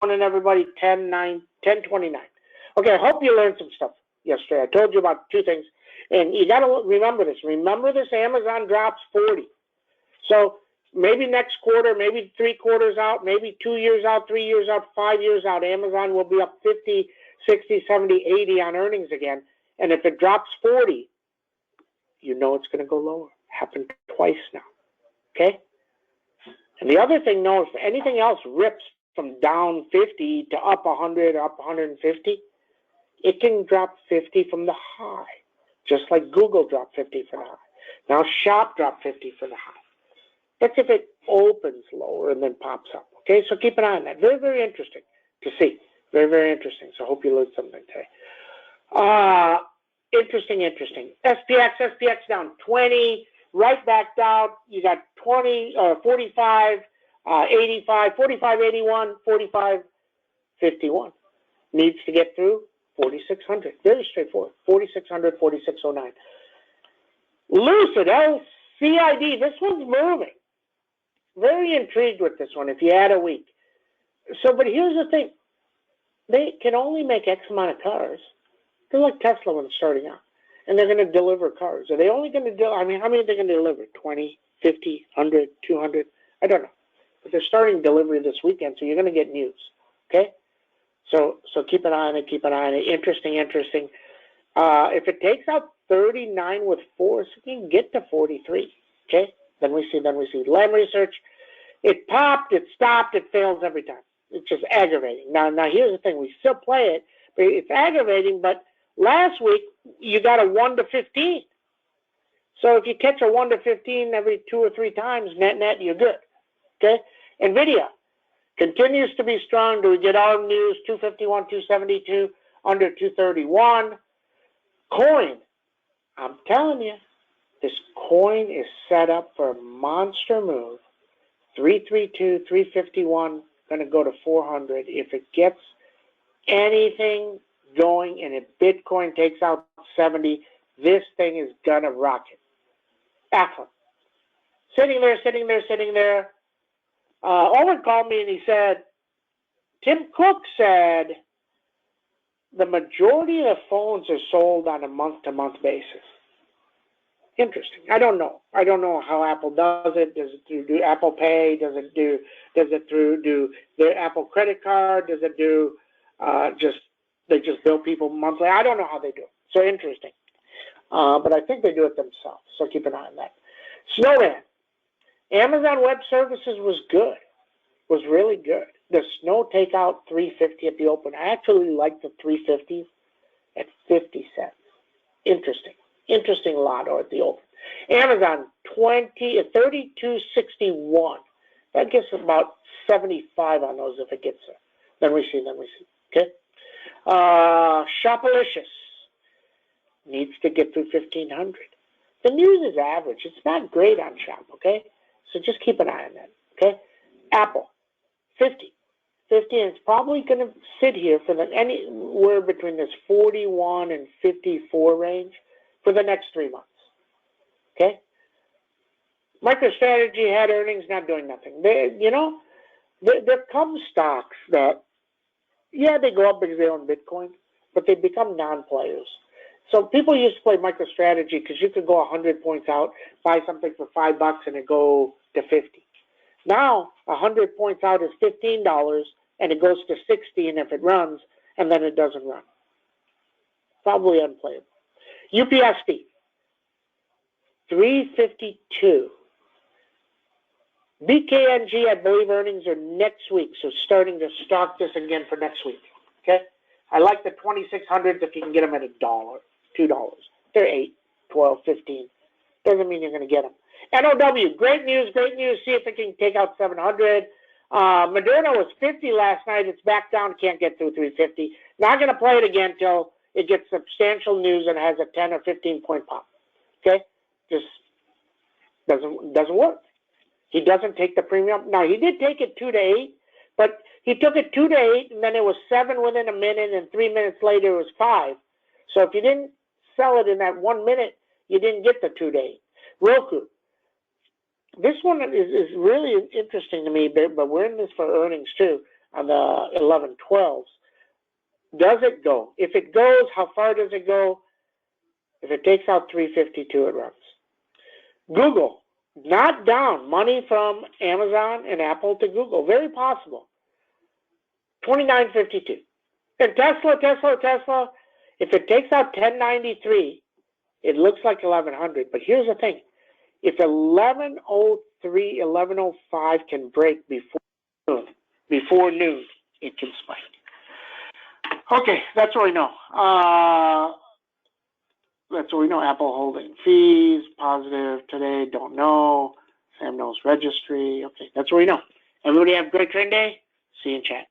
morning, everybody. 10:29. Okay, I hope you learned some stuff yesterday. I told you about two things, and you got to remember this. Remember this: Amazon drops 40. So maybe next quarter, maybe 3 quarters out, maybe 2 years out, 3 years out, 5 years out, Amazon will be up 50, 60, 70, 80 on earnings again. And if it drops 40, you know it's going to go lower. Happened twice now. Okay? And the other thing, no, if anything else rips from down 50 to up 100, up 150, it can drop 50 from the high, just like Google dropped 50 from the high. Now Shop dropped 50 from the high. That's if it opens lower and then pops up. Okay, so keep an eye on that. Very, very interesting to see. Very, very interesting. So I hope you learned something today. Interesting. SPX down 20, right back down. You got 20, 45, 85, 45, 81, 45, 51. Needs to get through 4,600. Very straightforward. 4,600, 4,609. Lucid, LCID. This one's moving. Very intrigued with this one if you add a week. So, but here's the thing. They can only make X amount of cars. They're like Tesla when it's starting out. And they're going to deliver cars. Are they only going to do, I mean, how many are they going to deliver? 20, 50, 100, 200? I don't know. But they're starting delivery this weekend, so you're going to get news. Okay? So keep an eye on it, Interesting. If it takes out 39 with force, it can get to 43. Okay? Then we see. Lam Research, it popped, it stopped, it fails every time. It's just aggravating. Now here's the thing. We still play it, but it's aggravating. But last week, you got a 1 to 15. So if you catch a 1 to 15 every 2 or 3 times, net, you're good. Okay? NVIDIA continues to be strong. Do we get our news? 251, 272, under 231. Coin, I'm telling you, this coin is set up for a monster move. 332, 351, going to go to 400. If it gets anything going and if Bitcoin takes out 70, this thing is going to rocket. Excellent. Sitting there. Owen called me and he said, Tim Cook said the majority of the phones are sold on a month-to-month basis. Interesting. I don't know how Apple does it. Does it through Apple Pay? Does it through their Apple credit card? Does it do they just bill people monthly? I don't know how they do it. So interesting. But I think they do it themselves. So keep an eye on that. Snowman. Amazon Web Services was good. Was really good. The Snow Takeout 350 at the open. I actually like the 350 at 50 cents. Interesting lotto at the open. Amazon 32.61. That gets about 75 on those if it gets there. Then we see. Okay. Shopalicious needs to get through 1,500. The news is average. It's not great on Shop. Okay. So just keep an eye on that. Okay. Apple 50. And it's probably going to sit here for anywhere between this 41 and 54 range for the next 3 months. Okay? MicroStrategy had earnings, not doing nothing. There come stocks that, they go up because they own Bitcoin, but they become non-players. So people used to play MicroStrategy because you could go 100 points out, buy something for $5 and it go to 50. Now, 100 points out is $15 and it goes to 60 and if it runs, and then it doesn't run. Probably unplayable. UPSD, 352. BKNG, I believe earnings are next week, so starting to stock this again for next week. Okay? I like the 2600s if you can get them at $1, $2. They're 8, 12, 15. Doesn't mean you're going to get them. NOW, great news. See if it can take out 700. Moderna was 50 last night. It's back down. Can't get through 350. Not going to play it again until it gets substantial news and has a 10 or 15 point pop. Okay? Just doesn't work. He doesn't take the premium. Now, he did take it 2 to 8, but he took it 2 to 8, and then it was 7 within a minute, and 3 minutes later it was 5. So if you didn't sell it in that 1 minute, you didn't get the 2 to 8. Roku. This one is really interesting to me, but we're in this for earnings too. on the 11/12s. Does it go? If it goes, how far does it go? If it takes out 352, it runs. Google, not down. Money from Amazon and Apple to Google. Very possible. 29.52. And Tesla, if it takes out 1093, it looks like 1100. But here's the thing. If 1103, 1105 can break before noon, it can spike. Okay, that's what we know. That's what we know. Apple holding fees, positive today, don't know. Sam knows registry. Okay, that's what we know. Everybody have a great trade day. See you in chat.